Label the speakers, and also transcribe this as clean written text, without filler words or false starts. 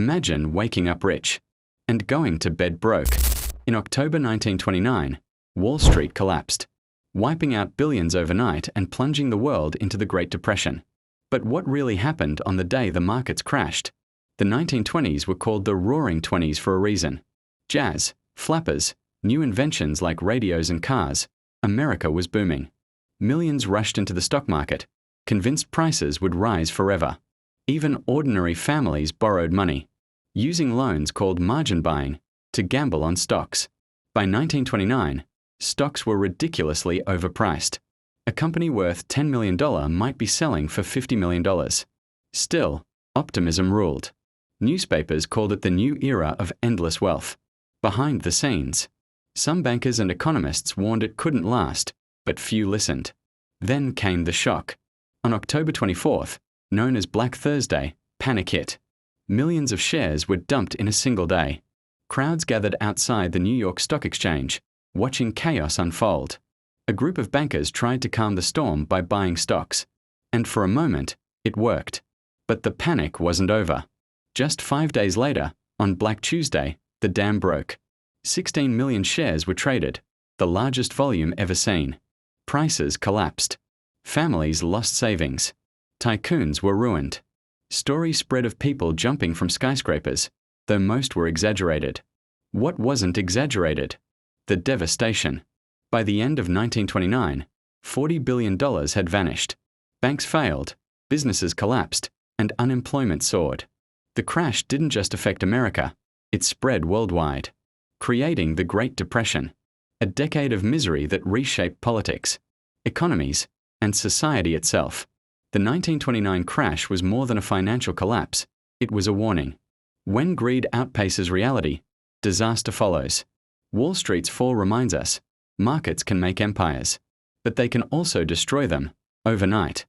Speaker 1: Imagine waking up rich and going to bed broke. In October 1929, Wall Street collapsed, wiping out billions overnight and plunging the world into the Great Depression. But what really happened on the day the markets crashed? The 1920s were called the Roaring Twenties for a reason. Jazz, flappers, new inventions like radios and cars. America was booming. Millions rushed into the stock market, convinced prices would rise forever. Even ordinary families borrowed money, using loans called margin buying, to gamble on stocks. By 1929, stocks were ridiculously overpriced. A company worth $10 million might be selling for $50 million. Still, optimism ruled. Newspapers called it the new era of endless wealth. Behind the scenes, some bankers and economists warned it couldn't last, but few listened. Then came the shock. On October 24th, known as Black Thursday, panic hit. Millions of shares were dumped in a single day. Crowds gathered outside the New York Stock Exchange, watching chaos unfold. A group of bankers tried to calm the storm by buying stocks. And for a moment, it worked. But the panic wasn't over. Just 5 days later, on Black Tuesday, the dam broke. 16 million shares were traded, the largest volume ever seen. Prices collapsed. Families lost savings. Tycoons were ruined. Stories spread of people jumping from skyscrapers, though most were exaggerated. What wasn't exaggerated? The devastation. By the end of 1929, $40 billion had vanished. Banks failed, businesses collapsed, and unemployment soared. The crash didn't just affect America, it spread worldwide, creating the Great Depression, a decade of misery that reshaped politics, economies, and society itself. The 1929 crash was more than a financial collapse, it was a warning. When greed outpaces reality, disaster follows. Wall Street's fall reminds us, markets can make empires, but they can also destroy them, overnight.